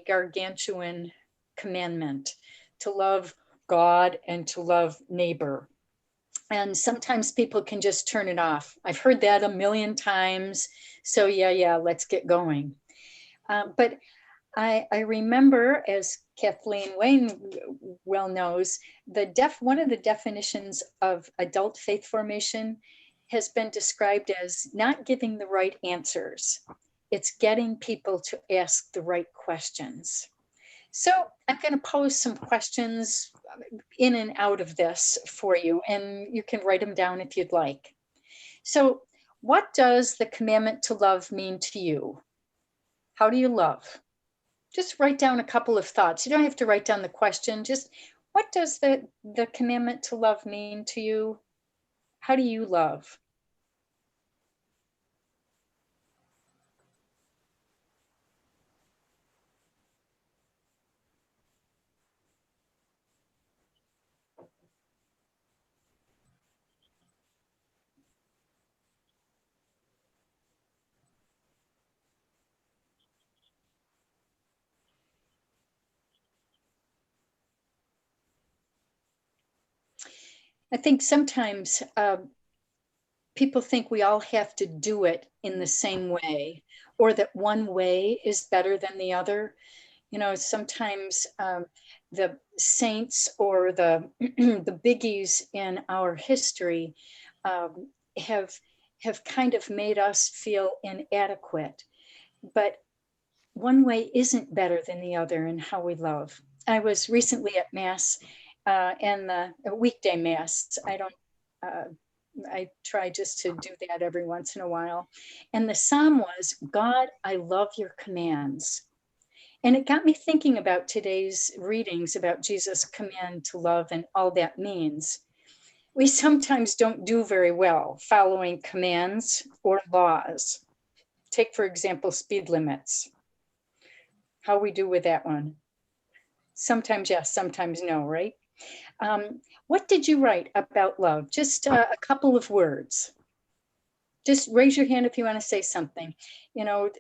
gargantuan commandment to love God and to love neighbor. And sometimes people can just turn it off. I've heard that a million times. So, yeah, let's get going. But I remember, as Kathleen Wayne well knows, one of the definitions of adult faith formation has been described as not giving the right answers. It's getting people to ask the right questions. So I'm going to pose some questions in and out of this for you, and you can write them down if you'd like. So, what does the commandment to love mean to you? How do you love? Just write down a couple of thoughts. You don't have to write down the question. Just what does the commandment to love mean to you? How do you love? I think sometimes people think we all have to do it in the same way, or that one way is better than the other. You know, sometimes the saints or the the biggies in our history um, have have kind of made us feel inadequate. But one way isn't better than the other in how we love. I was recently at Mass, and the weekday Mass. Uh, I try just to do that every once in a while. And the psalm was, God, I love your commands. And it got me thinking about today's readings about Jesus' command to love and all that means. We sometimes don't do very well following commands or laws. Take, for example, speed limits. How we do with that one? Sometimes yes, sometimes no, right? What did you write about love? Just a couple of words. Just raise your hand if you want to say something. You know,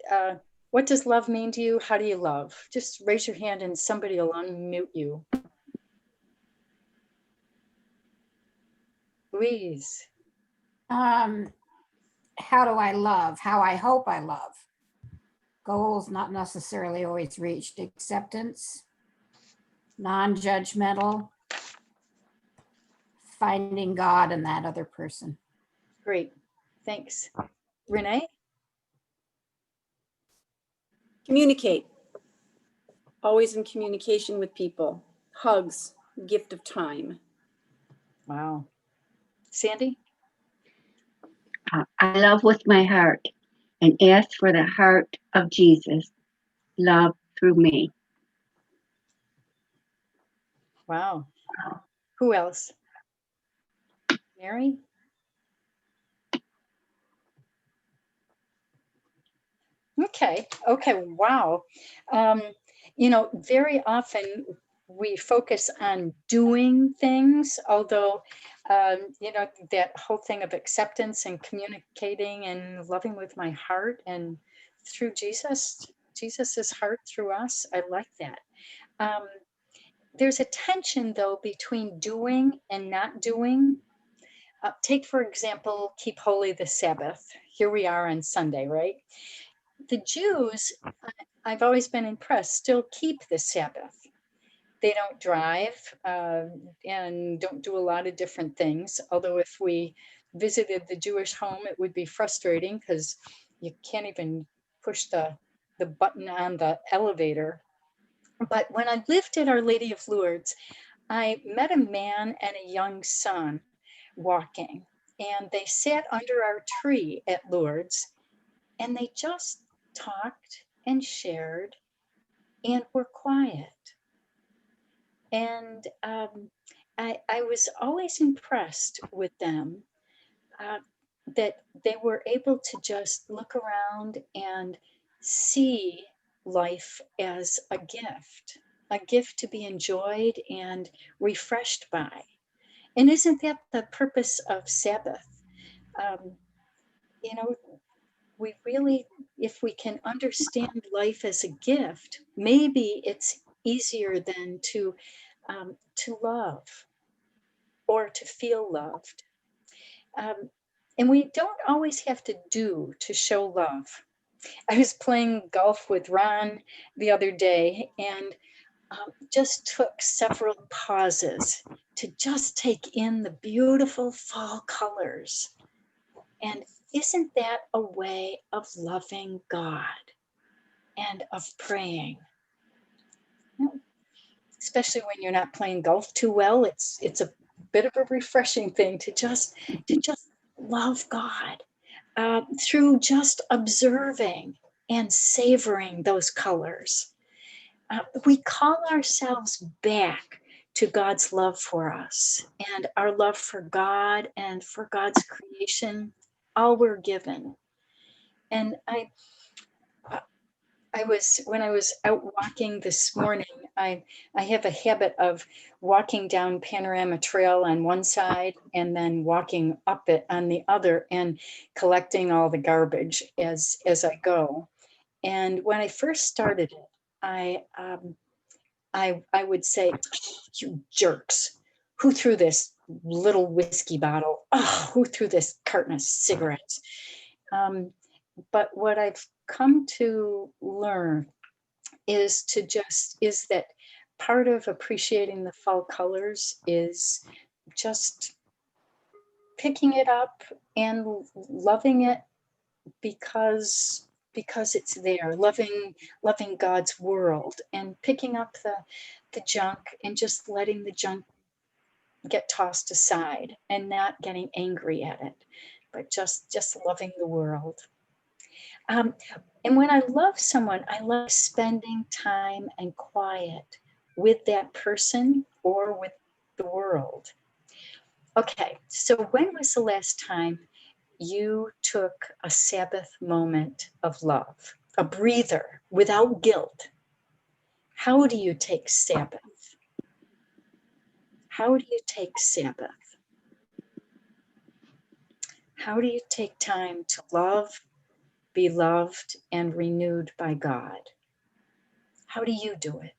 what does love mean to you? How do you love? Just raise your hand and somebody will unmute you. Louise. How do I love? How I hope I love. Goals not necessarily always reached. Acceptance, non-judgmental, finding God in that other person. Great. Thanks. Renee? Communicate. Always in communication with people. Hugs, gift of time. Wow. Sandy? I love with my heart and ask for the heart of Jesus. Love through me. Wow. Who else? Mary? Okay. Wow. You know, very often we focus on doing things, although, you know, that whole thing of acceptance and communicating and loving with my heart and through Jesus's heart through us. I like that. Um, there's a tension, though, between doing and not doing. Take, for example, keep holy the Sabbath. Here we are on Sunday, right? The Jews, I've always been impressed, still keep the Sabbath. They don't drive and don't do a lot of different things. Although if we visited the Jewish home, it would be frustrating because you can't even push the button on the elevator. But when I lived at Our Lady of Lourdes, I met a man and a young son walking, and they sat under our tree at Lourdes, and they just talked and shared and were quiet. And I was always impressed with them uh, that they were able to just look around and see life as a gift to be enjoyed and refreshed by. And isn't that the purpose of Sabbath? Um, you know, we really, if we can understand life as a gift, maybe it's easier then to love or to feel loved. Um, and we don't always have to do to show love. I was playing golf with Ron the other day and just took several pauses to just take in the beautiful fall colors. And isn't that a way of loving God and of praying? You know, especially when you're not playing golf too well, it's a bit of a refreshing thing to just love God through just observing and savoring those colors. We call ourselves back to God's love for us and our love for God and for God's creation, all we're given. And when I was out walking this morning, I have a habit of walking down Panorama Trail on one side and then walking up it on the other and collecting all the garbage as I go. And when I first started it, I would say, "Oh, you jerks, who threw this little whiskey bottle? Oh, who threw this carton of cigarettes?" Um, but what I've come to learn is that part of appreciating the fall colors is just picking it up and loving it because it's there, loving God's world and picking up the junk and just letting the junk get tossed aside and not getting angry at it, but just loving the world. Um, and when I love someone, I love spending time and quiet with that person or with the world. Okay, so when was the last time you took a Sabbath moment of love, a breather without guilt? How do you take Sabbath? How do you take Sabbath? How do you take time to love, be loved, and renewed by God? How do you do it?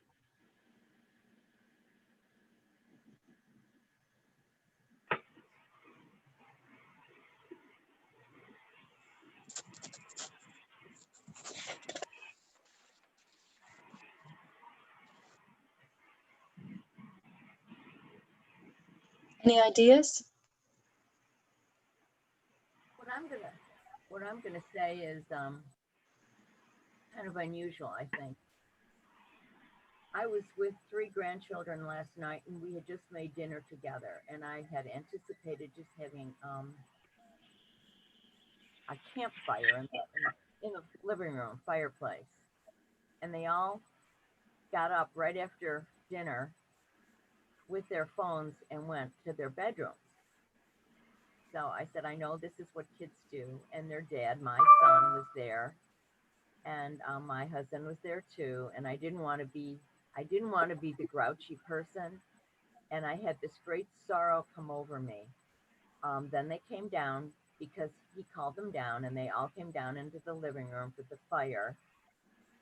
Any ideas? What I'm gonna what I'm gonna say is kind of unusual, I think. I was with three grandchildren last night and we had just made dinner together and I had anticipated just having a campfire in the living room fireplace. And they all got up right after dinner with their phones and went to their bedrooms. So I said, I know this is what kids do. And their dad, my son, was there, and my husband was there too. And I didn't want to be the grouchy person. And I had this great sorrow come over me. Then they came down because he called them down, and they all came down into the living room for the fire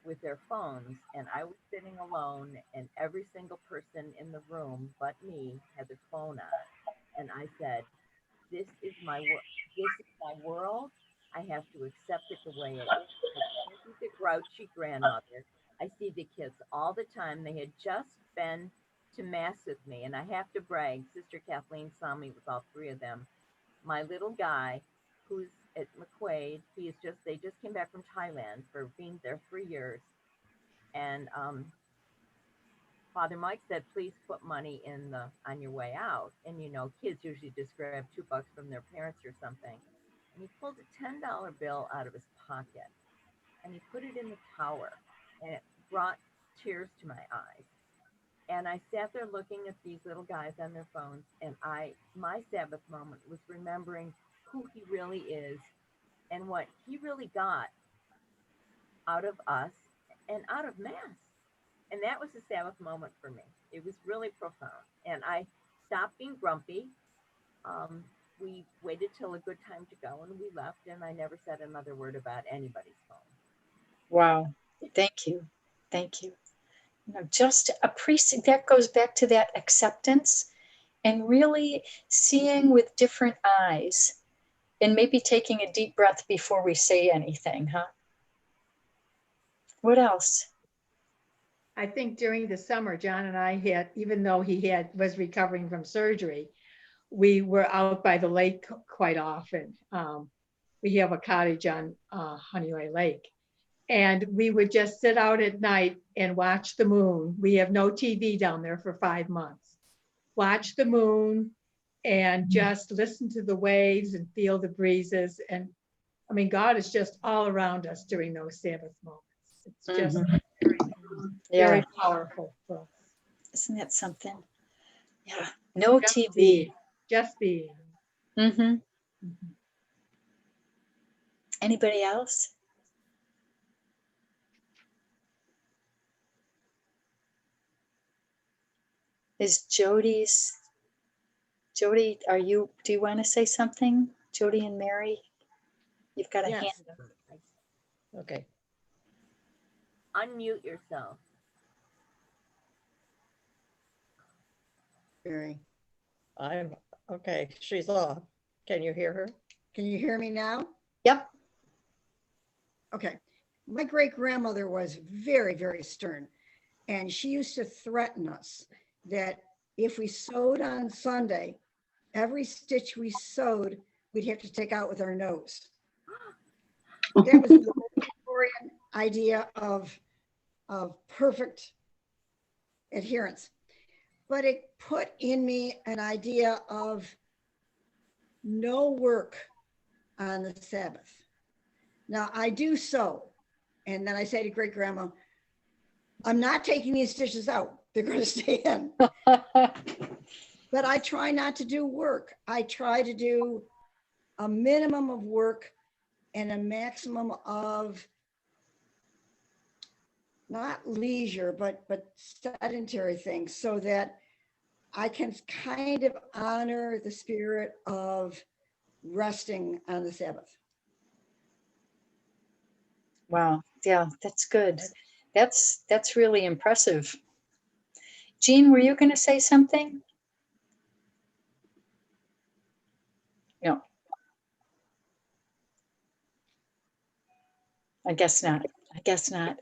with their phones. And I was sitting alone, and every single person in the room but me had their phone on. And I said, this is my world. I have to accept it the way it is. I can't be the grouchy grandmother. I see the kids all the time. They had just been to mass with me, and I have to brag. Sister Kathleen saw me with all three of them. My little guy, who's at McQuaid, they just came back from Thailand for being there 3 years, and Father Mike said, please put money on your way out. And kids usually just grab $2 from their parents or something. And he pulled a $10 bill out of his pocket and he put it in the tower, and it brought tears to my eyes. And I sat there looking at these little guys on their phones, and my Sabbath moment was remembering who he really is and what he really got out of us and out of Mass. And that was a Sabbath moment for me. It was really profound. And I stopped being grumpy. Um, we waited till a good time to go and we left, and I never said another word about anybody's phone. Wow. Thank you. Thank you. You know, just appreciate, that goes back to that acceptance and really seeing with different eyes and maybe taking a deep breath before we say anything, huh? What else? I think during the summer, John and I had, even though was recovering from surgery, we were out by the lake quite often. We have a cottage on Honeyway Lake, and we would just sit out at night and watch the moon. We have no TV down there for 5 months. Watch the moon and just listen to the waves and feel the breezes. And I mean, God is just all around us during those Sabbath moments. It's just very, very powerful for us. Isn't that something? Yeah. No Just TV. being. Just being. Mm-hmm. Anybody else? Is Jody, do you want to say something? Jody and Mary, you've got a Yes. hand up. Okay. Unmute yourself. Very. I'm okay. She's off. Can you hear her? Can you hear me now? Yep. Okay. My great grandmother was very, very stern, and she used to threaten us that if we sewed on Sunday, every stitch we sewed, we'd have to take out with our nose. That was the Victorian idea of perfect adherence. But it put in me an idea of no work on the Sabbath. Now I do sew, and then I say to great grandma, I'm not taking these stitches out. They're going to stay in. But I try not to do work. I try to do a minimum of work and a maximum of not leisure, but sedentary things, so that I can kind of honor the spirit of resting on the Sabbath. Wow. Yeah, that's good. That's really impressive. Jean, were you going to say something? No. I guess not. I guess not.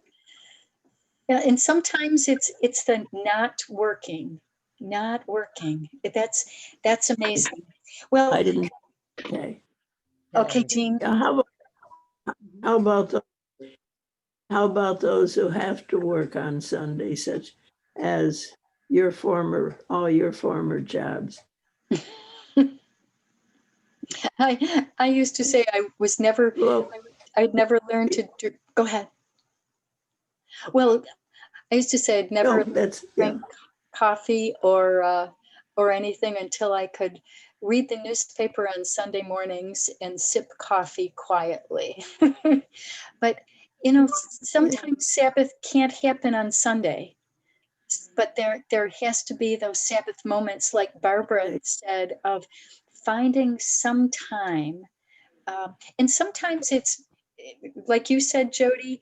Yeah, and sometimes it's the not working. That's amazing. Well, I didn't. Okay. okay, Jean. Now, how about those who have to work on Sunday, such as all your former jobs? I used to say Well, I'd never learned to go ahead. Well, I used to say I'd never no, that's drink coffee or anything until I could read the newspaper on Sunday mornings and sip coffee quietly. But you know, sometimes Sabbath can't happen on Sunday, but there has to be those Sabbath moments, like Barbara said, of finding some time. And sometimes it's like you said, Jody,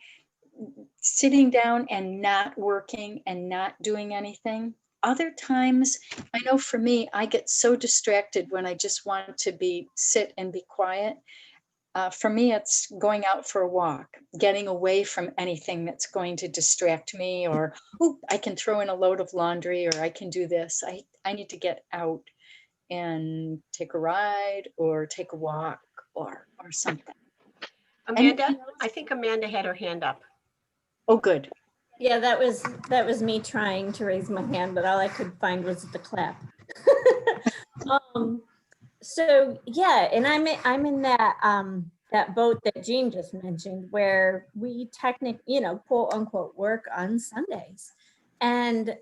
sitting down and not working and not doing anything. Other times, I know for me, I get so distracted when I just want to sit and be quiet. For me, it's going out for a walk, getting away from anything that's going to distract me, or, oh, I can throw in a load of laundry, or I can do this. I need to get out and take a ride or take a walk or something. Amanda, I think Amanda had her hand up. Oh, good. Yeah, that was me trying to raise my hand, but all I could find was the clap. So yeah, and I'm in that boat that Jean just mentioned, where we technically, quote unquote, work on Sundays. And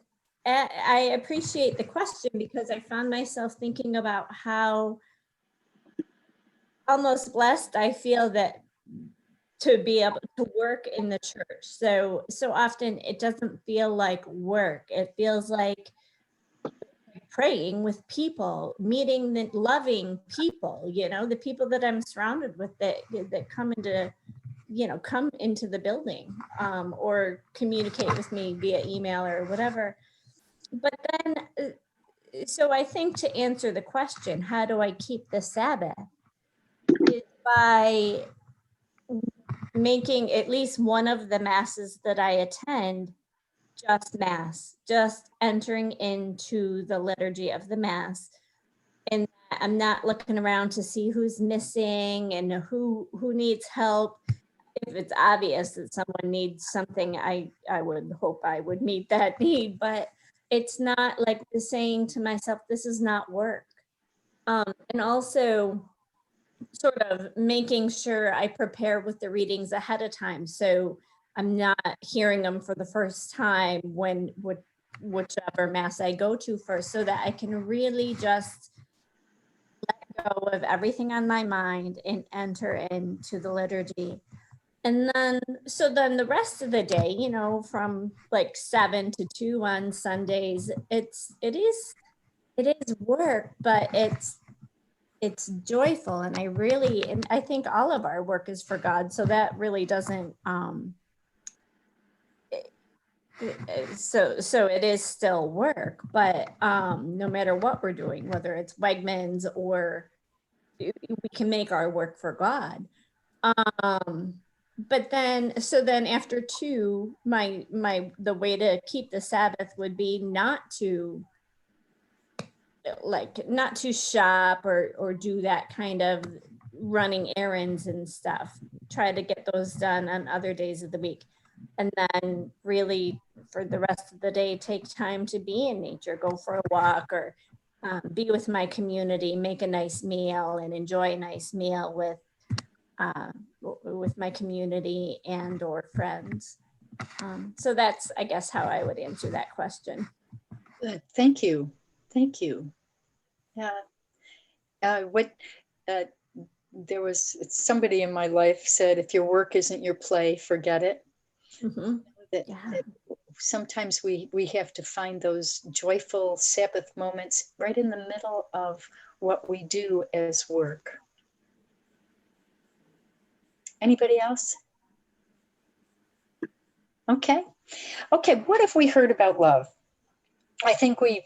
I appreciate the question, because I found myself thinking about how almost blessed I feel that to be able to work in the church. So often it doesn't feel like work. It feels like praying with people, meeting the loving people, the people that I'm surrounded with that come into the building, or communicate with me via email or whatever. But then, so I think to answer the question, how do I keep the Sabbath, is by making at least one of the masses that I attend just mass, just entering into the liturgy of the mass. And I'm not looking around to see who's missing and who needs help. If it's obvious that someone needs something, I would hope I would meet that need, but it's not like saying to myself, this is not work. And also sort of making sure I prepare with the readings ahead of time. So I'm not hearing them for the first time whichever mass I go to first, so that I can really just let go of everything on my mind and enter into the liturgy. And then the rest of the day, from like 7 to 2 on Sundays, it is work, but it's joyful. And I think all of our work is for God. So that really doesn't, so it is still work, but no matter what we're doing, whether it's Wegmans or we can make our work for God. But then after 2, the way to keep the Sabbath would be not to shop or do that kind of running errands and stuff. Try to get those done on other days of the week. And then really for the rest of the day, take time to be in nature, go for a walk, or be with my community, make a nice meal and enjoy a nice meal with my community and or friends. So that's, I guess, how I would answer that question. Good. Thank you. Thank you. Yeah. There was somebody in my life said, if your work isn't your play, forget it. Mm-hmm. That sometimes we have to find those joyful Sabbath moments right in the middle of what we do as work. Anybody else? Okay. What have we heard about love? I think we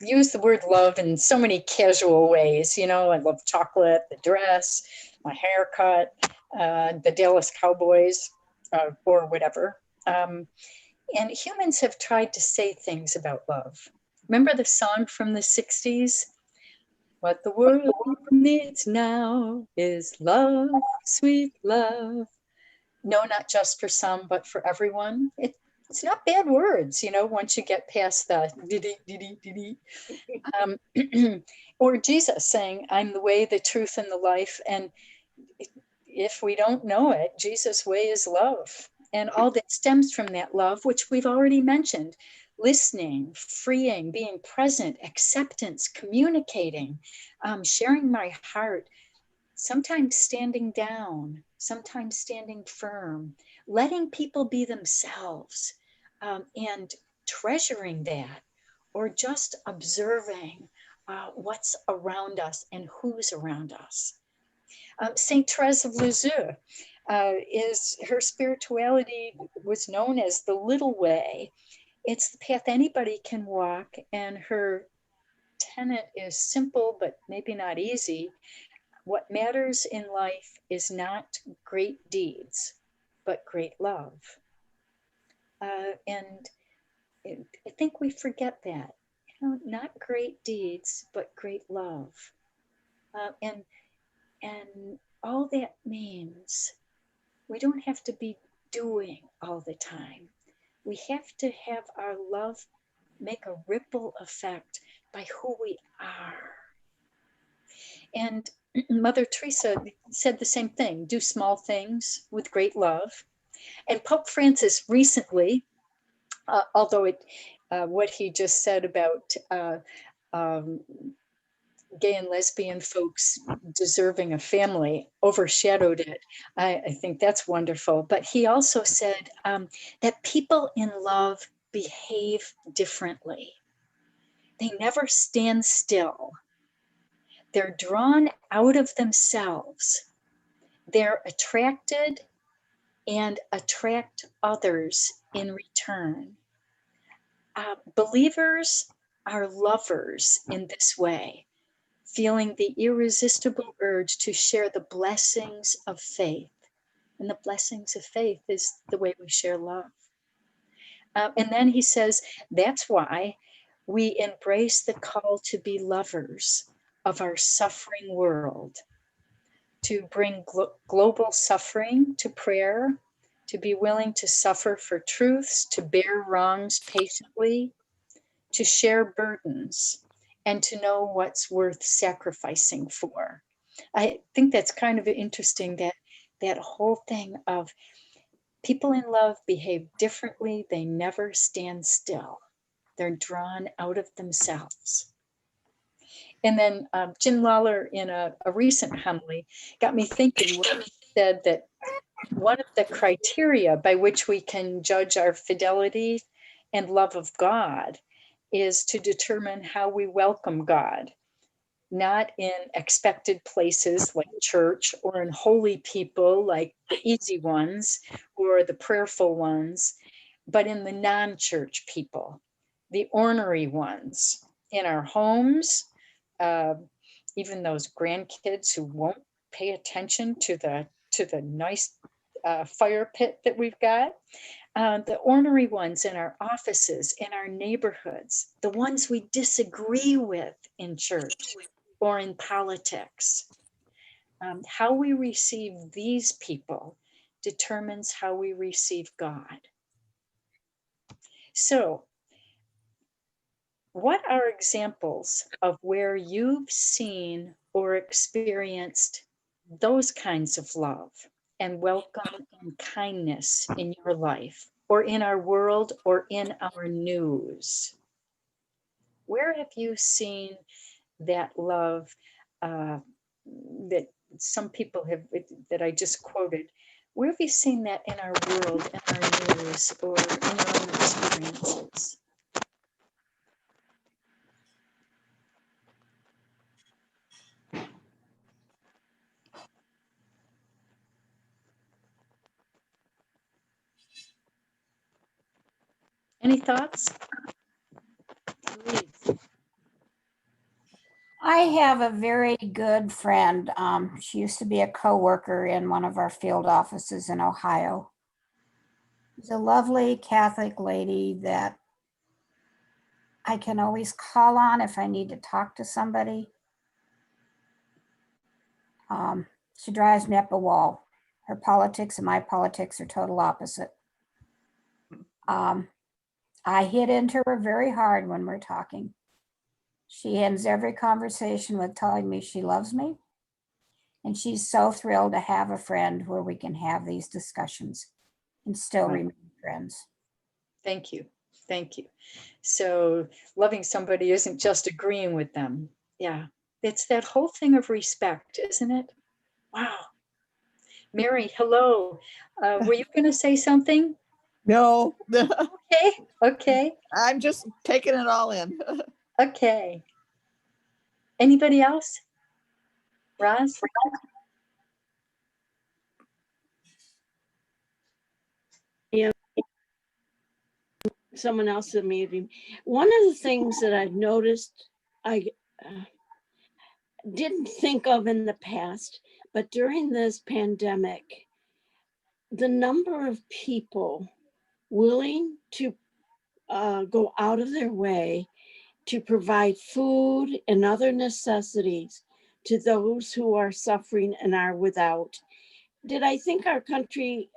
use the word love in so many casual ways. I love chocolate, the dress, my haircut, the Dallas Cowboys, or whatever. And humans have tried to say things about love. Remember the song from the 60s? What the world needs now is love, sweet love. No, not just for some, but for everyone. It's not bad words, once you get past the or Jesus saying, I'm the way, the truth, and the life. And if we don't know it, Jesus' way is love. And all that stems from that love, which we've already mentioned: listening, freeing, being present, acceptance, communicating, sharing my heart, sometimes standing down, sometimes standing firm, letting people be themselves, and treasuring that, or just observing what's around us and who's around us. Saint Therese of Lisieux, her spirituality was known as the little way. It's the path anybody can walk, and her tenet is simple, but maybe not easy. What matters in life is not great deeds, but great love. And I think we forget that, not great deeds, but great love. And all that means we don't have to be doing all the time. We have to have our love make a ripple effect by who we are. And Mother Teresa said the same thing: do small things with great love. And Pope Francis recently, although what he just said about gay and lesbian folks deserving a family overshadowed it. I think that's wonderful. But he also said that people in love behave differently. They never stand still. They're drawn out of themselves. They're attracted and attract others in return. Believers are lovers in this way, feeling the irresistible urge to share the blessings of faith. And the blessings of faith is the way we share love. And then he says, that's why we embrace the call to be lovers of our suffering world, to bring global suffering to prayer, to be willing to suffer for truths, to bear wrongs patiently, to share burdens, and to know what's worth sacrificing for. I think that's kind of interesting, that whole thing of people in love behave differently. They never stand still. They're drawn out of themselves. And then Jim Lawler, in a recent homily, got me thinking when he said that one of the criteria by which we can judge our fidelity and love of God is to determine how we welcome God, not in expected places like church, or in holy people like the easy ones or the prayerful ones, but in the non-church people, the ornery ones in our homes, even those grandkids who won't pay attention to the nice fire pit that we've got, the ornery ones in our offices, in our neighborhoods, the ones we disagree with in church or in politics. How we receive these people determines how we receive God. So, what are examples of where you've seen or experienced those kinds of love and welcome and kindness in your life, or in our world, or in our news? Where have you seen that love that some people have, that I just quoted? Where have you seen that in our world, in our news, or in your own experiences? Any thoughts? Please. I have a very good friend. She used to be a co-worker in one of our field offices in Ohio. She's a lovely Catholic lady that I can always call on if I need to talk to somebody. She drives me up a wall. Her politics and my politics are total opposite. I hit into her very hard when we're talking. She ends every conversation with telling me she loves me. And she's so thrilled to have a friend where we can have these discussions and still remain friends. Thank you. Thank you. So loving somebody isn't just agreeing with them. Yeah. It's that whole thing of respect, isn't it? Wow. Mary, hello. Were you going to say something? No, Okay. Okay. I'm just taking it all in. Okay. Anybody else? Roz? Someone else in the meeting. One of the things that I've noticed, I didn't think of in the past, but during this pandemic, the number of people willing to go out of their way to provide food and other necessities to those who are suffering and are without. Did I think our country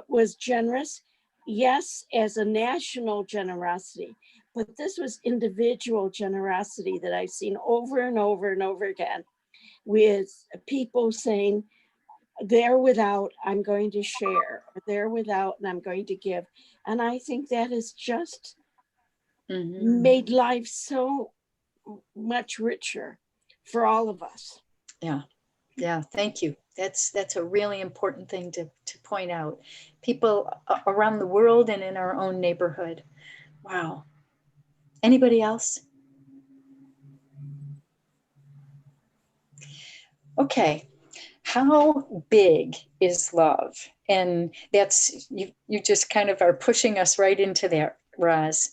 was generous? Yes, as a national generosity, but this was individual generosity that I've seen over and over and over again, with people saying, they're without, I'm going to share, or they're without and I'm going to give. And I think that has just made life so much richer for all of us. Yeah. Yeah. Thank you. That's a really important thing to point out. People around the world and in our own neighborhood. Wow. Anybody else? Okay, how big is love? And that's, you just kind of are pushing us right into that, Roz.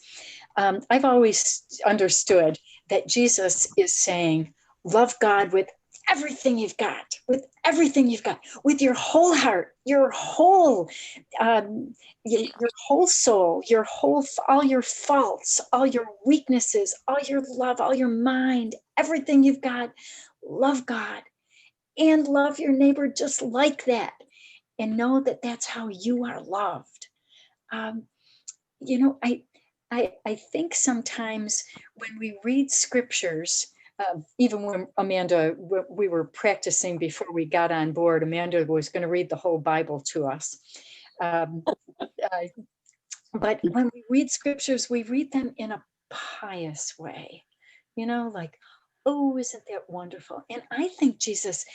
I've always understood that Jesus is saying, love God with everything you've got, with everything you've got, with your whole heart, your whole, your whole soul, your whole, all your faults, all your weaknesses, all your love, all your mind, everything you've got. Love God and love your neighbor just like that, and know that that's how you are loved. Um, you know, I think sometimes when we read scriptures, even when Amanda, we were practicing before we got on board, Amanda was going to read the whole Bible to us. Um, but when we read scriptures, we read them in a pious way, you know, like, oh, isn't that wonderful? And I think Jesus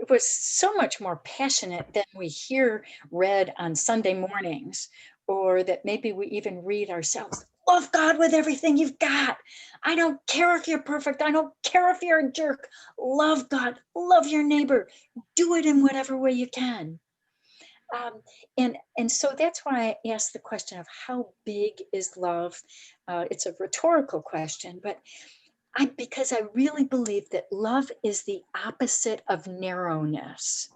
was so much more passionate than we hear read on Sunday mornings, or that maybe we even read ourselves. Love God with everything you've got. I don't care if you're perfect. I don't care if you're a jerk. Love God. Love your neighbor. Do it in whatever way you can. And so that's why I asked the question of how big is love? It's a rhetorical question, but because I really believe that love is the opposite of narrowness.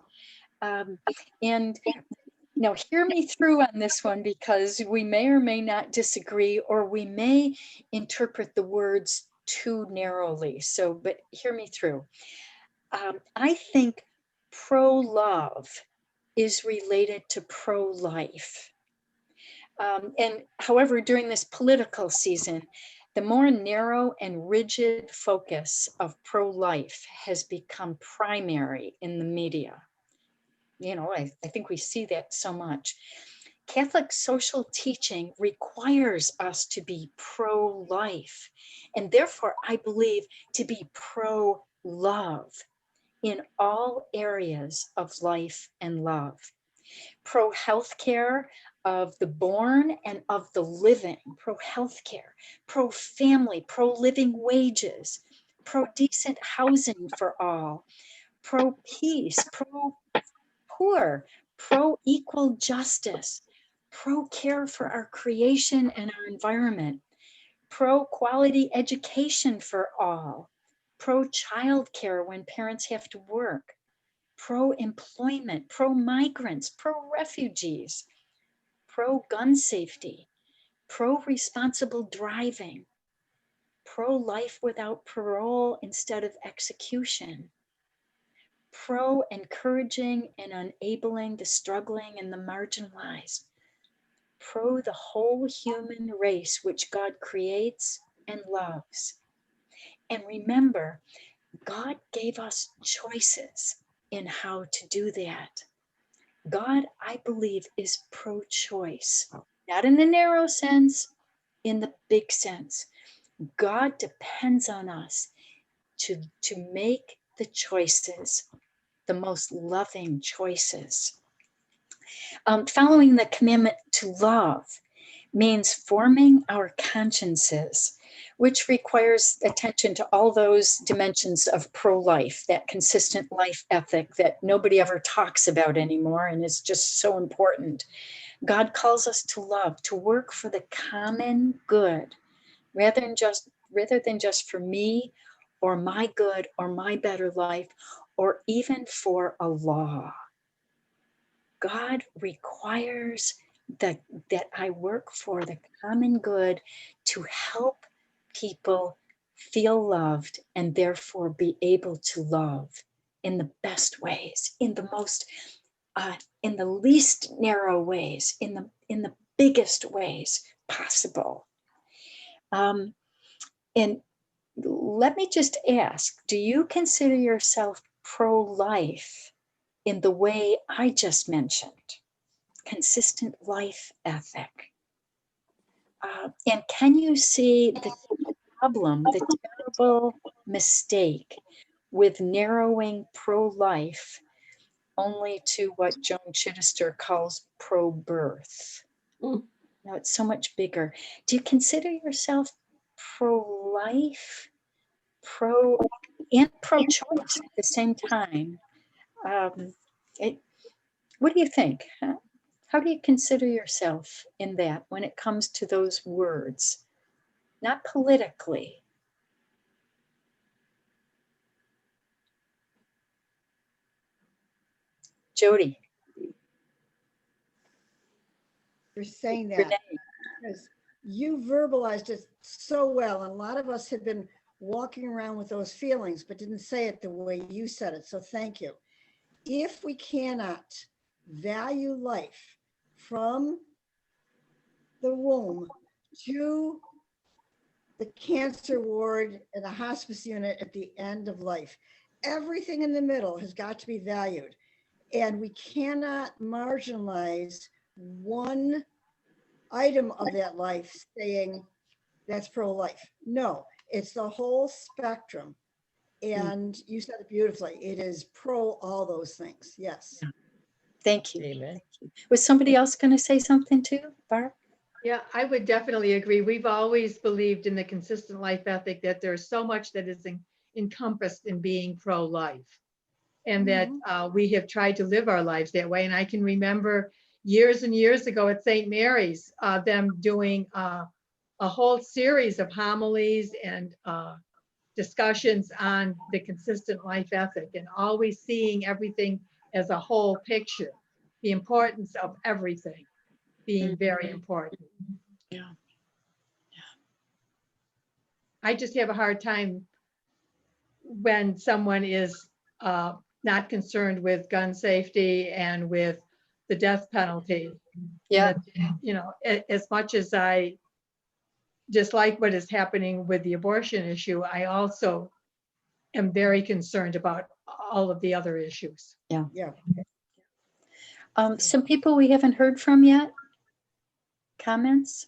And now hear me through on this one, because we may or may not disagree, or we may interpret the words too narrowly. So, but hear me through. I think pro-love is related to pro-life. And however, during this political season, the more narrow and rigid focus of pro-life has become primary in the media. You know, I think we see that so much. Catholic social teaching requires us to be pro-life, and therefore I believe to be pro-love in all areas of life and love. Pro-healthcare of the born and of the living, pro-healthcare, pro-family, pro-living wages, pro-decent housing for all, pro-peace, pro-poor, pro-equal justice, pro-care for our creation and our environment, pro-quality education for all, pro-childcare when parents have to work, pro-employment, pro-migrants, pro-refugees, pro-gun safety, pro-responsible driving, pro-life without parole instead of execution, pro-encouraging and enabling the struggling and the marginalized, pro the whole human race which God creates and loves. And remember, God gave us choices in how to do that. God, I believe, is pro-choice, not in the narrow sense, in the big sense. God depends on us to make the choices, the most loving choices. Following the commandment to love means forming our consciences, which requires attention to all those dimensions of pro-life, that consistent life ethic that nobody ever talks about anymore and is just so important. God calls us to love, to work for the common good, rather than just for me or my good or my better life, or even for a law. God requires that I work for the common good to help people feel loved and therefore be able to love in the best ways, in the most, in the least narrow ways, in the biggest ways possible. And let me just ask, do you consider yourself pro-life in the way I just mentioned? Consistent life ethic. And can you see the problem, the terrible mistake with narrowing pro-life only to what Joan Chittister calls pro-birth? Now it's so much bigger. Do you consider yourself pro-life, pro and pro-choice at the same time. What do you think? How do you consider yourself in that when it comes to those words? Not politically. Jody. You're saying that Renee. because you verbalized it so well. And a lot of us have been walking around with those feelings, but didn't say it the way you said it. So thank you. If we cannot value life from the womb to the cancer ward and the hospice unit at the end of life, everything in the middle has got to be valued. And we cannot marginalize one item of that life saying that's pro-life. No, it's the whole spectrum. And you said it beautifully. It is pro all those things. Yes. Thank you. Amen. Was somebody else going to say something too, Barb? Yeah, I would definitely agree. We've always believed in the consistent life ethic, that there's so much that is encompassed in being pro-life, and that we have tried to live our lives that way. And I can remember years and years ago at St. Mary's, them doing a whole series of homilies and discussions on the consistent life ethic, and always seeing everything as a whole picture, the importance of everything being very important. Yeah. I just have a hard time when someone is not concerned with gun safety and with the death penalty. Yeah. You know, as much as I dislike what is happening with the abortion issue, I also am very concerned about all of the other issues. Yeah. Yeah. Some people we haven't heard from yet. Comments?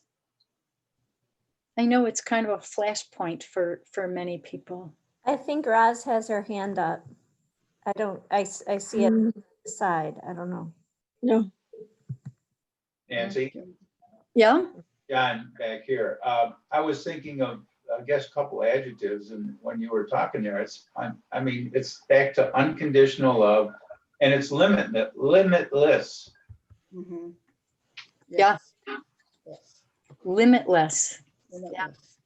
I know it's kind of a flashpoint for many people. I think Roz has her hand up. I see it on the side. I don't know. No. Nancy, Yeah. John back here. I was thinking of, I guess, a couple adjectives, and when you were talking there, I mean, it's back to unconditional love, and it's limitless. Mm-hmm. Yeah. Yes. Limitless. Limitless.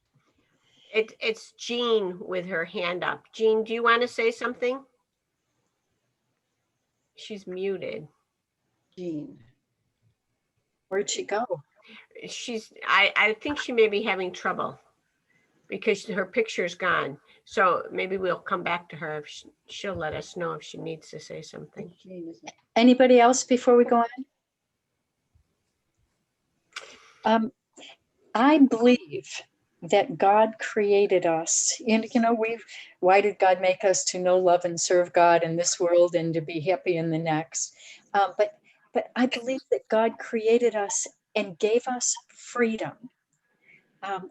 It's Jean with her hand up. Jean, do you want to say something? She's muted. Jean. Where'd she go? I think she may be having trouble because her picture's gone. So maybe we'll come back to her. She'll let us know if she needs to say something. Jean, isn't it? Anybody else before we go on? I believe that God created us, and why did God make us? To know, love, and serve God in this world and to be happy in the next. But I believe that God created us and gave us freedom,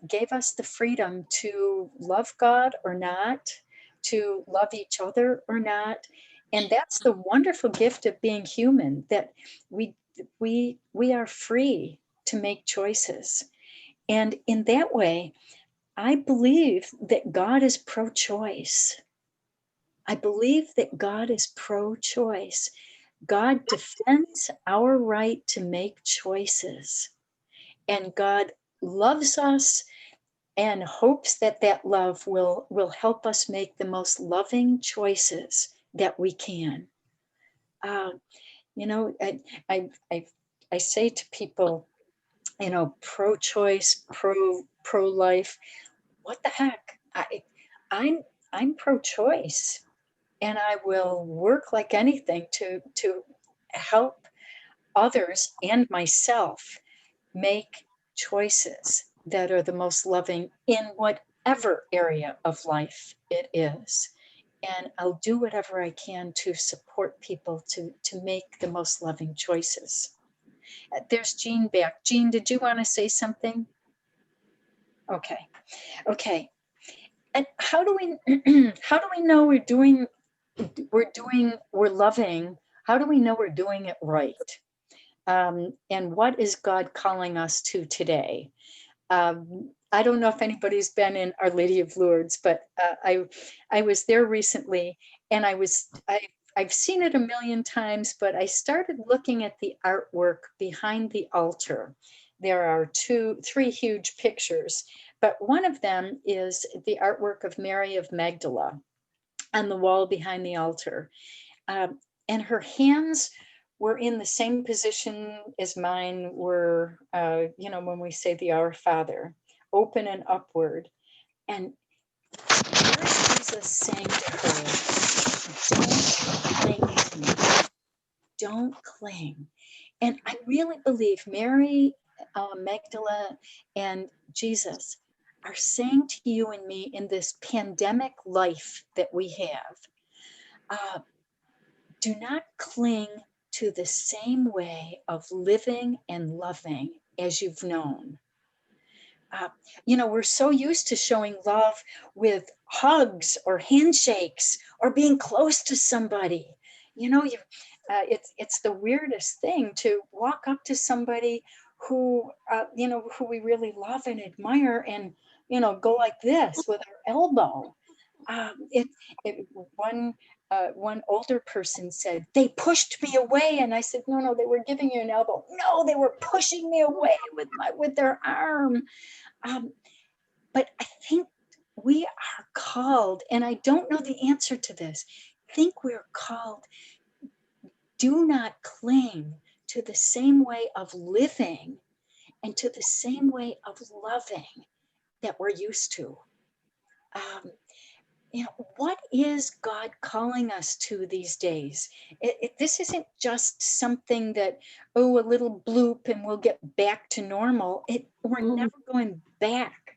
gave us the freedom to love God or not, to love each other or not. And that's the wonderful gift of being human, that we are free to make choices. And in that way, I believe that God is pro-choice. I believe that God is pro-choice. God defends our right to make choices. And God loves us and hopes that that love will help us make the most loving choices that we can. I say to people, pro-choice, pro-life, what the heck? I'm pro-choice, and I will work like anything to help others and myself make choices that are the most loving in whatever area of life it is. And I'll do whatever I can to support people to make the most loving choices. There's Jean back. Jean, did you want to say something? Okay. And how do we know we're loving? How do we know we're doing it right? And what is God calling us to today? I don't know if anybody's been in Our Lady of Lourdes, but I was there recently, and I've seen it a million times, but I started looking at the artwork behind the altar. There are three huge pictures, but one of them is the artwork of Mary of Magdala on the wall behind the altar. And her hands were in the same position as mine were, when we say the Our Father, open and upward. And there's Jesus saying to her, don't cling to me. Don't cling. And I really believe Mary Magdala and Jesus are saying to you and me in this pandemic life that we have, do not cling to the same way of living and loving as you've known. We're so used to showing love with hugs or handshakes or being close to somebody. It's the weirdest thing to walk up to somebody who we really love and admire and, go like this with our elbow. One older person said, they pushed me away. And I said, no, they were giving you an elbow. No, they were pushing me away with their arm. But I think we are called, and I don't know the answer to this. I think we're called, do not cling to the same way of living and to the same way of loving that we're used to. What is God calling us to these days? This isn't just something that, a little bloop and we'll get back to normal. We're never going back.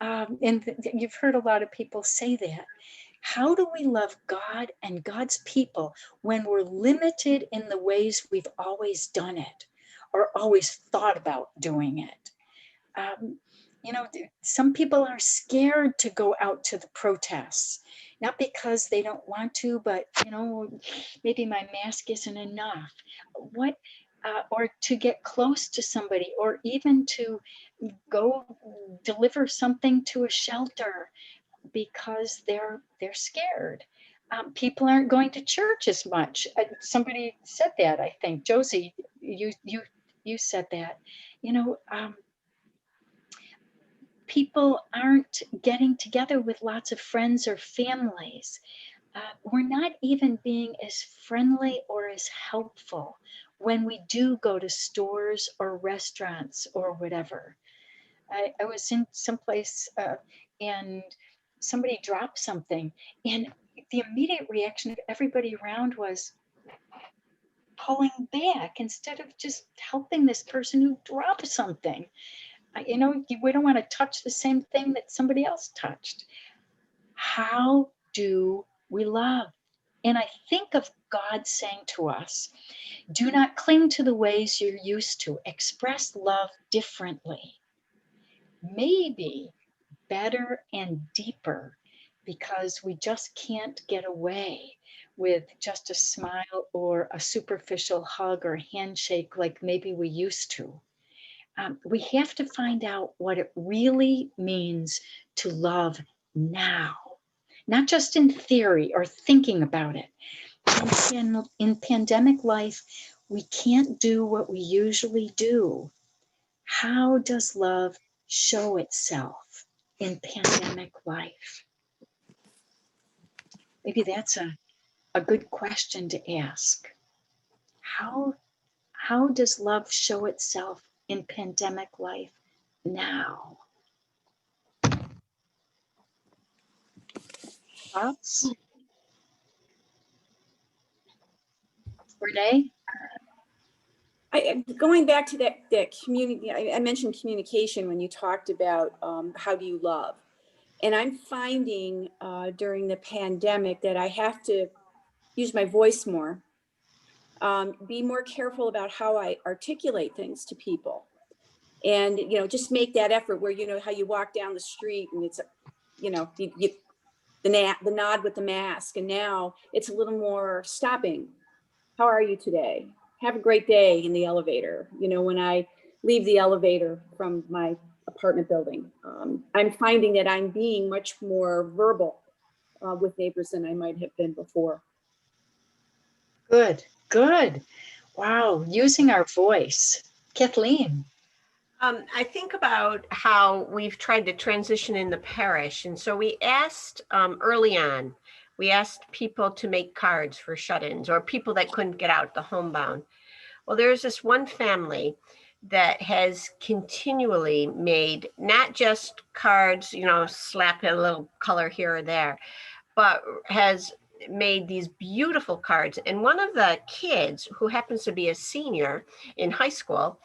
And you've heard a lot of people say that. How do we love God and God's people when we're limited in the ways we've always done it or always thought about doing it? Some people are scared to go out to the protests, not because they don't want to, but, maybe my mask isn't enough. Or to get close to somebody, or even to go deliver something to a shelter because they're scared. People aren't going to church as much. Somebody said that, I think. Josie, you said that. People aren't getting together with lots of friends or families. We're not even being as friendly or as helpful when we do go to stores or restaurants or whatever. I was in someplace and somebody dropped something, and the immediate reaction of everybody around was pulling back instead of just helping this person who dropped something. We don't want to touch the same thing that somebody else touched. How do we love? And I think of God saying to us, do not cling to the ways you're used to. Express love differently. Maybe better and deeper, because we just can't get away with just a smile or a superficial hug or handshake like maybe we used to. We have to find out what it really means to love now, not just in theory or thinking about it. In pandemic life, we can't do what we usually do. How does love show itself in pandemic life? Maybe that's a good question to ask. How does love show itself in pandemic life now? Thoughts? Renee? Going back to that community, I mentioned communication when you talked about how do you love. And I'm finding during the pandemic that I have to use my voice more, be more careful about how I articulate things to people. And, just make that effort where, how you walk down the street and it's, the nod with the mask. And now it's a little more stopping. How are you today? Have a great day in the elevator. When I leave the elevator from my apartment building. I'm finding that I'm being much more verbal with neighbors than I might have been before. Good, good. Wow, using our voice. Kathleen. I think about how we've tried to transition in the parish. And so we asked early on, we asked people to make cards for shut-ins or people that couldn't get out, the homebound. Well, there's this one family that has continually made not just cards, you know, slap a little color here or there, but has made these beautiful cards. And one of the kids, who happens to be a senior in high school,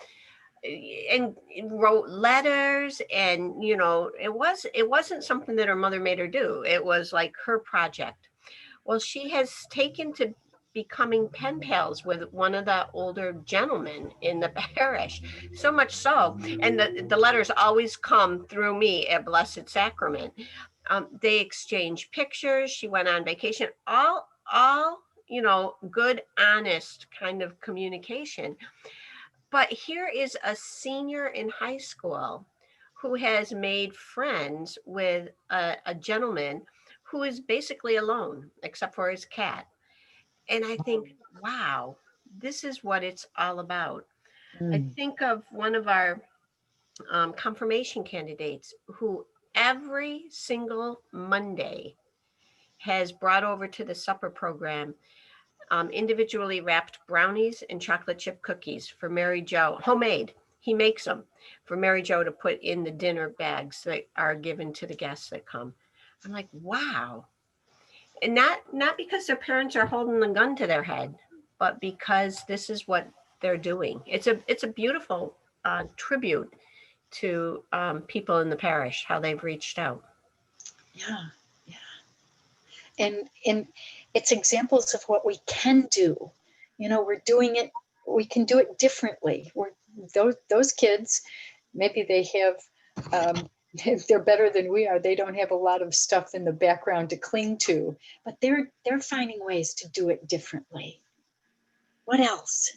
and wrote letters, and you know, it wasn't something that her mother made her do. It was like her project. Well, she has taken to becoming pen pals with one of the older gentlemen in the parish, so much so, and the letters always come through me at Blessed Sacrament. They exchange pictures. She went on vacation, all you know, good, honest kind of communication. But here is a senior in high school who has made friends with a gentleman who is basically alone, except for his cat. And I think, wow, this is what it's all about. I think of one of our confirmation candidates who every single Monday has brought over to the supper program individually wrapped brownies and chocolate chip cookies for Mary Jo, homemade. He makes them for Mary Jo to put in the dinner bags that are given to the guests that come. I'm like, wow. And not because their parents are holding a gun to their head, but because this is what they're doing. It's a beautiful tribute to people in the parish, how they've reached out. Yeah, yeah. And it's examples of what we can do. You know, we're doing it, we can do it differently. We're those kids, maybe they have, they're better than we are. They don't have a lot of stuff in the background to cling to, but they're finding ways to do it differently. What else?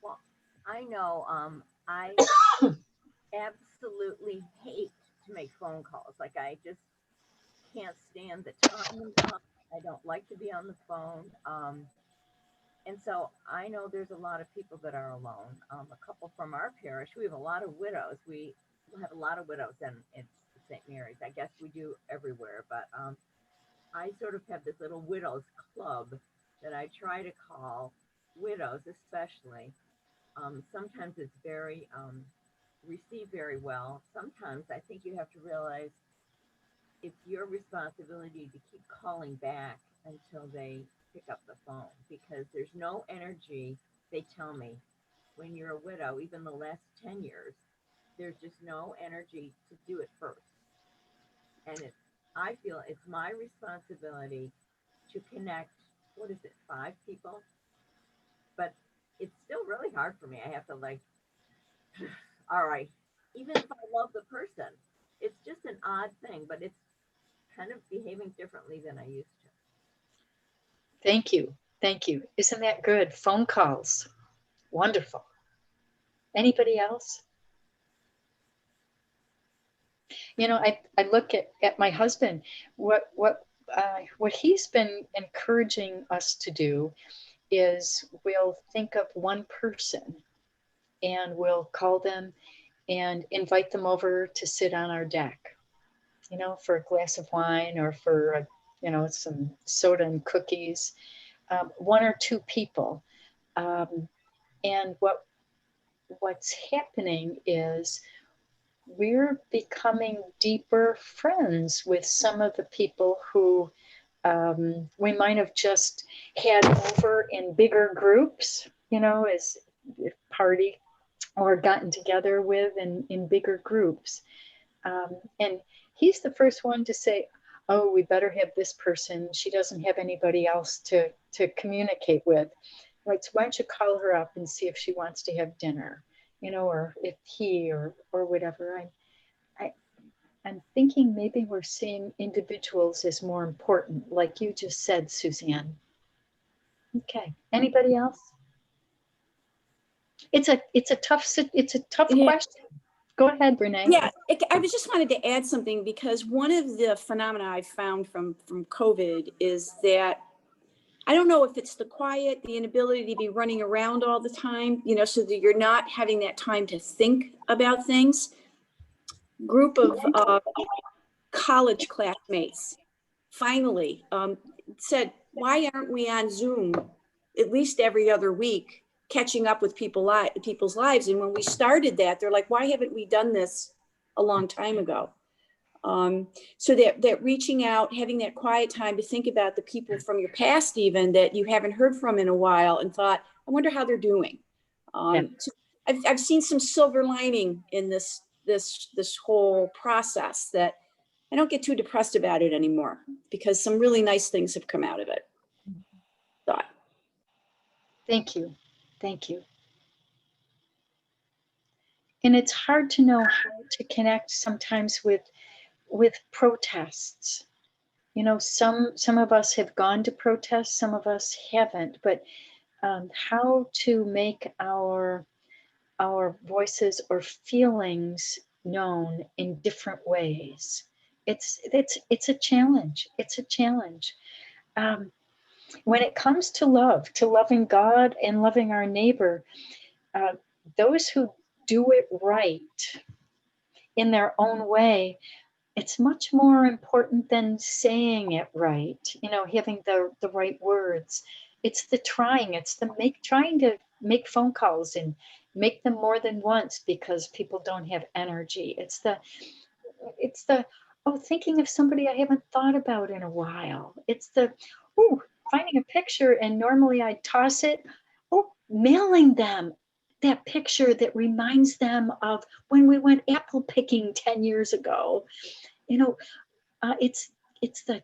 Well, I know I absolutely hate to make phone calls. Like I just can't stand the time. I don't like to be on the phone. And so I know there's a lot of people that are alone. A couple from our parish, we have a lot of widows. We have a lot of widows in St. Mary's. I guess we do everywhere, but I sort of have this little widows club that I try to call widows, especially. Sometimes it's very received very well. Sometimes I think you have to realize it's your responsibility to keep calling back until they pick up the phone, because there's no energy, they tell me, when you're a widow, even the last 10 years, there's just no energy to do it first. And I feel it's my responsibility to connect, what is it, 5 people? But it's still really hard for me. I have to like, all right, even if I love the person, it's just an odd thing, but it's kind of behaving differently than I used to. Thank you. Thank you. Isn't that good? Phone calls. Wonderful. Anybody else? You know, I look at my husband, what he's been encouraging us to do is we'll think of one person and we'll call them and invite them over to sit on our deck, you know, for a glass of wine or for, you know, some soda and cookies, 1 or 2 people. And what's happening is we're becoming deeper friends with some of the people who we might have just had over in bigger groups, you know, as a party, or gotten together with in bigger groups. And he's the first one to say, oh, we better have this person. She doesn't have anybody else to communicate with. Like, so why don't you call her up and see if she wants to have dinner, you know, or if he or whatever. I'm thinking maybe we're seeing individuals as more important, like you just said, Suzanne. Okay, anybody else? It's a tough Yeah. question. Go ahead, Renee. Yeah, I was just wanted to add something, because one of the phenomena I found from COVID is that I don't know if it's the quiet, the inability to be running around all the time, you know, so that you're not having that time to think about things. Group of college classmates finally said, why aren't we on Zoom at least every other week, catching up with people's lives? And when we started that, they're like, why haven't we done this a long time ago? So that reaching out, having that quiet time to think about the people from your past, even that you haven't heard from in a while, and thought, I wonder how they're doing. So I've seen some silver lining in this whole process, that I don't get too depressed about it anymore, because some really nice things have come out of it. Thought. Thank you. Thank you. And it's hard to know how to connect sometimes with protests. You know, some of us have gone to protests, some of us haven't, but how to make our voices or feelings known in different ways. It's a challenge. It's a challenge. When it comes to love, to loving God and loving our neighbor, those who do it right in their own way, it's much more important than saying it right, you know, having the right words. It's the trying, it's the trying to make phone calls and make them more than once because people don't have energy. It's the thinking of somebody I haven't thought about in a while. It's the finding a picture, and normally I toss it. Mailing them that picture that reminds them of when we went apple picking 10 years ago. You know, it's the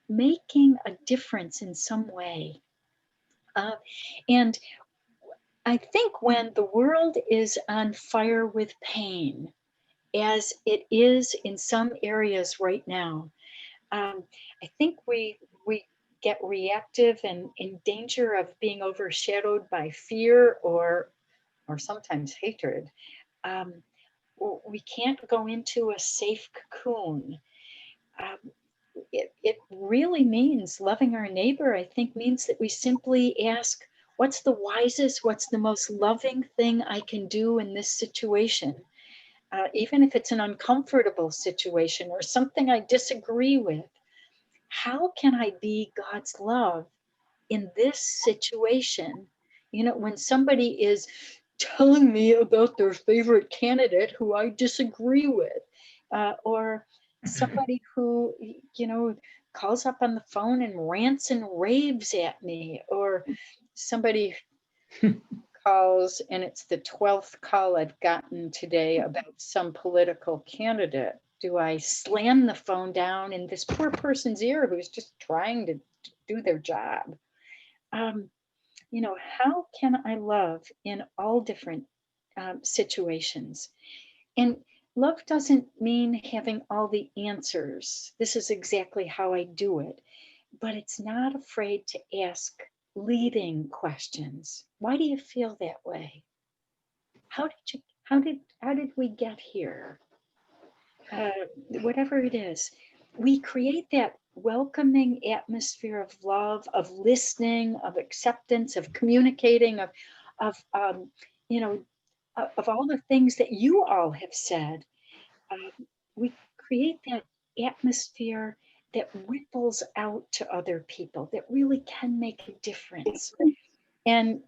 making a difference in some way. And I think when the world is on fire with pain, as it is in some areas right now, I think we get reactive and in danger of being overshadowed by fear or sometimes hatred. We can't go into a safe cocoon. It really means loving our neighbor, I think, means that we simply ask, what's the wisest, what's the most loving thing I can do in this situation? Even if it's an uncomfortable situation or something I disagree with, how can I be God's love in this situation? You know, when somebody is telling me about their favorite candidate who I disagree with, or somebody who, you know, calls up on the phone and rants and raves at me, or somebody calls and it's the 12th call I've gotten today about some political candidate. Do I slam the phone down in this poor person's ear who's just trying to do their job? You know, how can I love in all different situations? And love doesn't mean having all the answers. This is exactly how I do it. But it's not afraid to ask leading questions. Why do you feel that way? How did we get here? Whatever it is, we create that welcoming atmosphere of love, of listening, of acceptance, of communicating, of you know, of all the things that you all have said. We create that atmosphere that ripples out to other people, that really can make a difference. And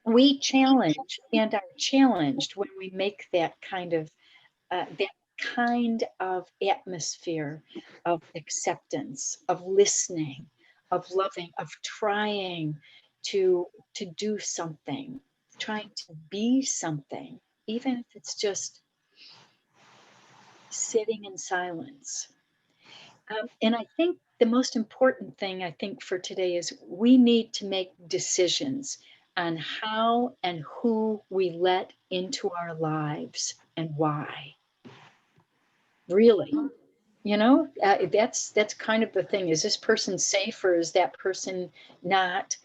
we challenge and are challenged when we make that kind of atmosphere of acceptance, of listening, of loving, of trying to do something, trying to be something, even if it's just sitting in silence. And I think the most important thing, I think, for today is we need to make decisions on how and who we let into our lives and why. Really, you know, that's kind of the thing. Is this person safe or is that person not?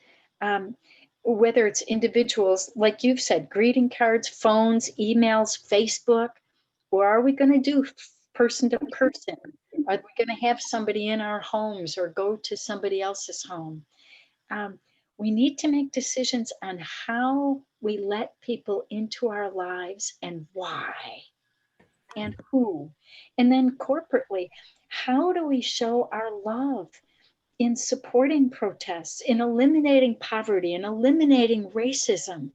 Whether it's individuals, like you've said, greeting cards, phones, emails, Facebook, Or are we going to do person to person? Are we going to have somebody in our homes or go to somebody else's home? We need to make decisions on how we let people into our lives and why and who. And then corporately, how do we show our love in supporting protests, in eliminating poverty, in eliminating racism?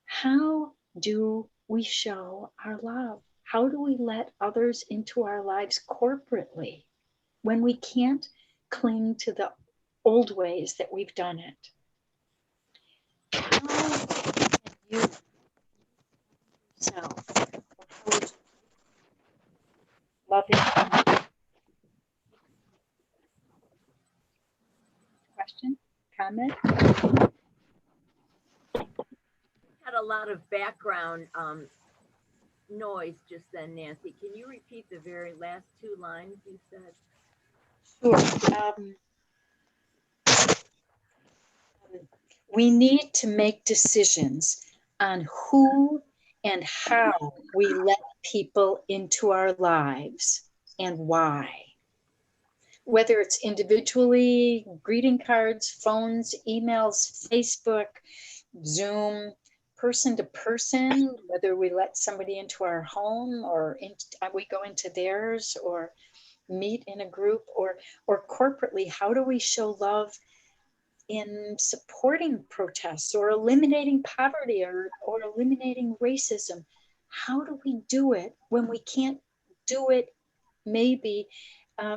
How do we show our love? How do we let others into our lives corporately when we can't cling to the old ways that we've done it? How can you yourself? How would you love it? Question? Comment? Had a lot of background noise just then, Nancy. Can you repeat the very last two lines you said? Sure. We need to make decisions on who and how we let people into our lives and why. Whether it's individually, greeting cards, phones, emails, Facebook, Zoom, person to person, whether we let somebody into our home or we go into theirs or meet in a group, or corporately, how do we show love in supporting protests or eliminating poverty or eliminating racism? How do we do it when we can't do it maybe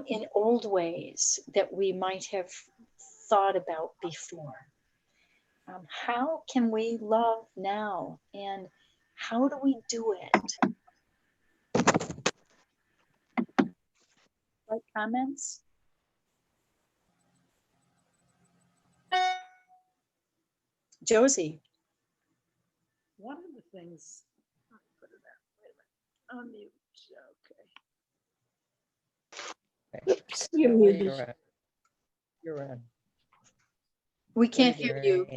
in old ways that we might have thought about before? How can we love now, and how do we do it? Like comments? Josie. One of the things, put it out, wait a minute, unmute, okay. Oops, you're muted. You're in. We can't hear you.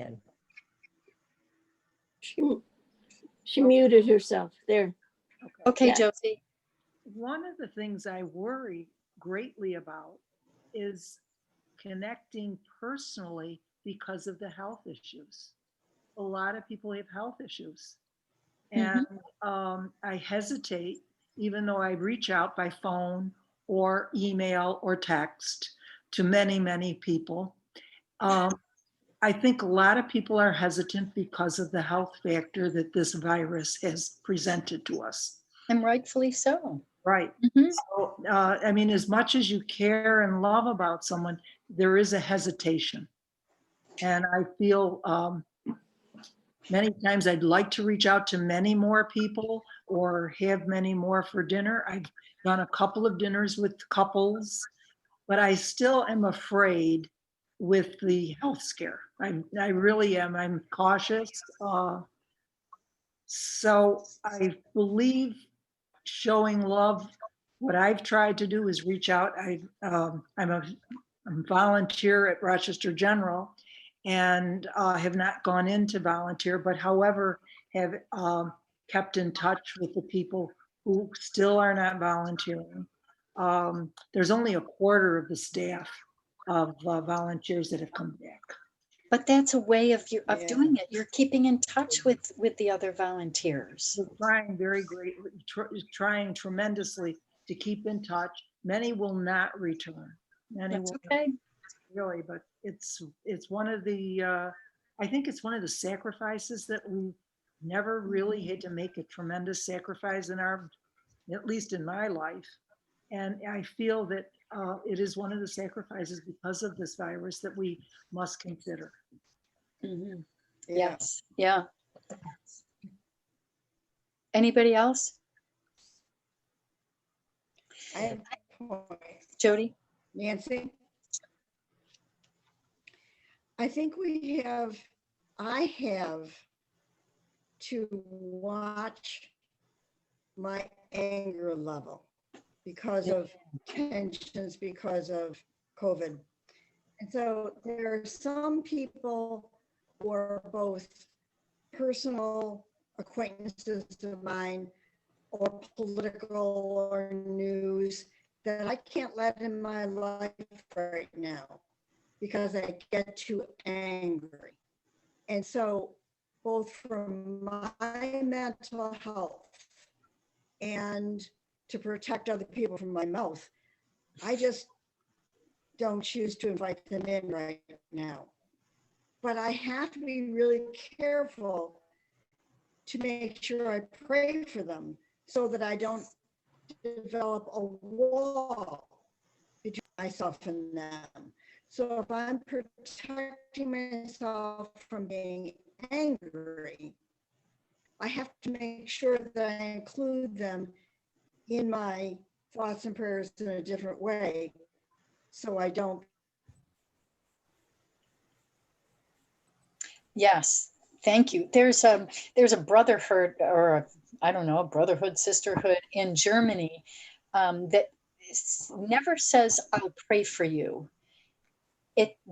She muted herself there. Okay, Yeah. Josie. One of the things I worry greatly about is connecting personally because of the health issues. A lot of people have health issues. And I hesitate, even though I reach out by phone or email or text to many, many people. I think a lot of people are hesitant because of the health factor that this virus has presented to us. And rightfully so. Right. So, I mean, as much as you care and love about someone, there is a hesitation. And I feel many times I'd like to reach out to many more people or have many more for dinner. I've done a couple of dinners with couples, but I still am afraid with the health scare. I really am. I'm cautious. So I believe showing love, what I've tried to do is reach out. I'm a volunteer at Rochester General and have not gone in to volunteer, but however, have kept in touch with the people who still are not volunteering. There's only a quarter of the staff of volunteers that have come back. But that's a way of doing it. You're keeping in touch with the other volunteers. We're trying very greatly, trying tremendously to keep in touch. Many will not return. Many That's will okay. really, but it's one of the I think it's one of the sacrifices that we never really had to make a tremendous sacrifice in our, at least in my life. And I feel that it is one of the sacrifices because of this virus that we must consider. Yes. Yeah. Anybody else? I have a point. Jody? Nancy? I think I have to watch my anger level because of tensions, because of COVID. And so there are some people who are both personal acquaintances of mine or political or news that I can't let in my life right now because I get too angry. And so both from my mental health and to protect other people from my mouth, I just don't choose to invite them in right now. But I have to be really careful to make sure I pray for them so that I don't develop a wall between myself and them. So if I'm protecting myself from being angry, I have to make sure that I include them in my thoughts and prayers in a different way so I don't. Yes, thank you. There's a brotherhood, or I don't know, a brotherhood, sisterhood in Germany that never says, "I'll pray for you."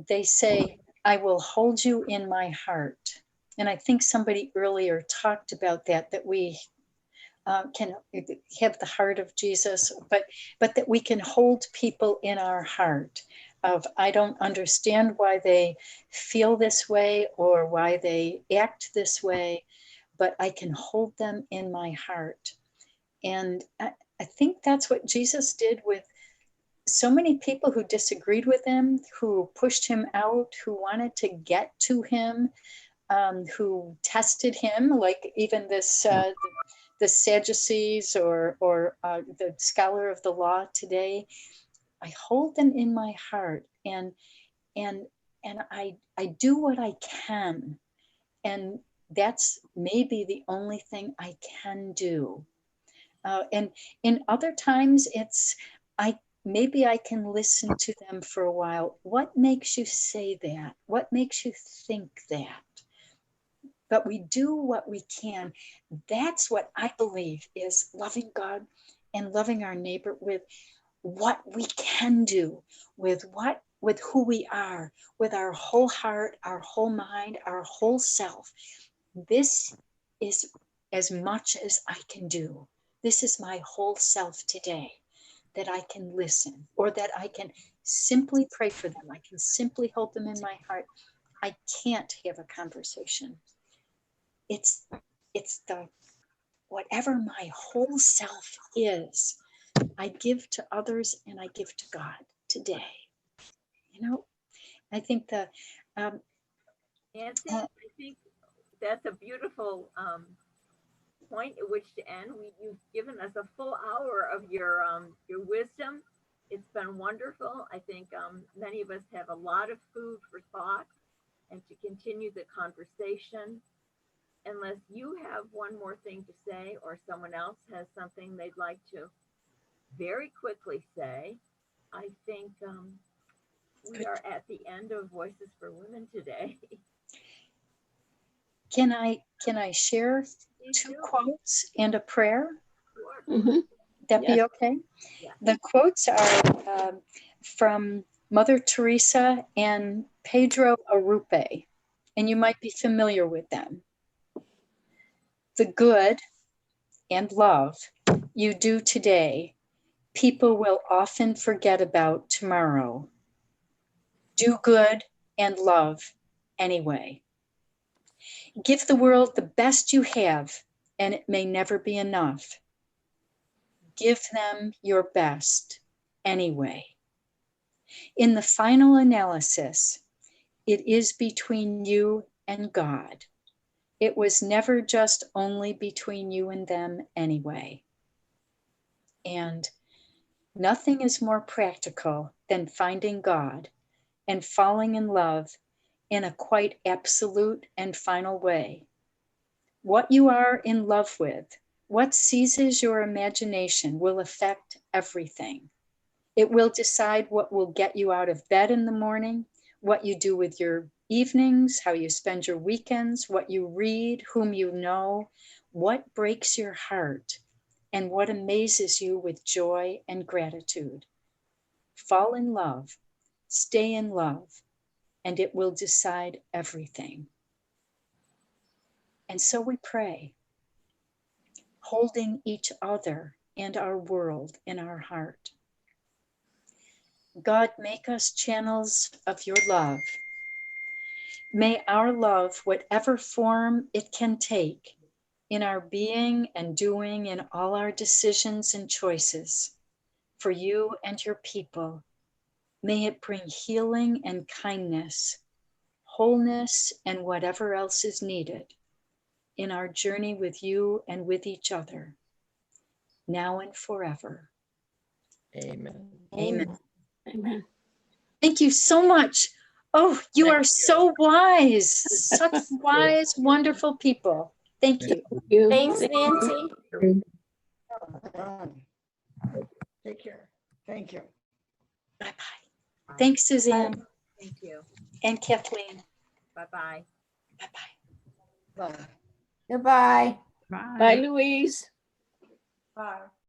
They say, "I will hold you in my heart." And I think somebody earlier talked about that we can have the heart of Jesus, but that we can hold people in our heart. I don't understand why they feel this way or why they act this way, but I can hold them in my heart. And I think that's what Jesus did with so many people who disagreed with him, who pushed him out, who wanted to get to him, who tested him, like even this the Sadducees or the scholar of the law today. I hold them in my heart, and I do what I can, and that's maybe the only thing I can do. And in other times, maybe I can listen to them for a while. What makes you say that? What makes you think that? But we do what we can. That's what I believe is loving God and loving our neighbor with what we can do, with who we are, with our whole heart, our whole mind, our whole self. This is as much as I can do. This is my whole self today, that I can listen, or that I can simply pray for them. I can simply hold them in my heart. I can't have a conversation. It's the whatever my whole self is, I give to others and I give to God today. I think Nancy, I think that's a beautiful point at which to end. You've given us a full hour of your wisdom. It's been wonderful. I think many of us have a lot of food for thought and to continue the conversation. Unless you have one more thing to say, or someone else has something they'd like to very quickly say, I think we are at the end of Voices for Women today. Can I share two quotes and a prayer? Mhm. That be Yeah. okay? Yeah. The quotes are from Mother Teresa and Pedro Arrupe, and you might be familiar with them. The good and love you do today, people will often forget about tomorrow. Do good and love anyway. Give the world the best you have, and it may never be enough. Give them your best anyway. In the final analysis, it is between you and God. It was never just only between you and them anyway. And nothing is more practical than finding God and falling in love in a quite absolute and final way. What you are in love with, what seizes your imagination, will affect everything. It will decide what will get you out of bed in the morning, what you do with your evenings, how you spend your weekends, what you read, whom you know, what breaks your heart, and what amazes you with joy and gratitude. Fall in love, stay in love, and it will decide everything. And so we pray. holding each other and our world in our heart. God, make us channels of your love. May our love, whatever form it can take, in our being and doing, in all our decisions and choices, for you and your people, may it bring healing and kindness, wholeness, and whatever else is needed in our journey with you and with each other, now and forever. Amen. Amen. Amen. Thank you so much. Oh, you Thank are you. so wise, such wise, wonderful people. Thank you. You. Thanks, Nancy. Take care. Thank you. Bye-bye. Thanks, Suzanne Thank you. and Kathleen. Bye-bye. Bye-bye. Bye. Goodbye. Bye, Louise. Bye.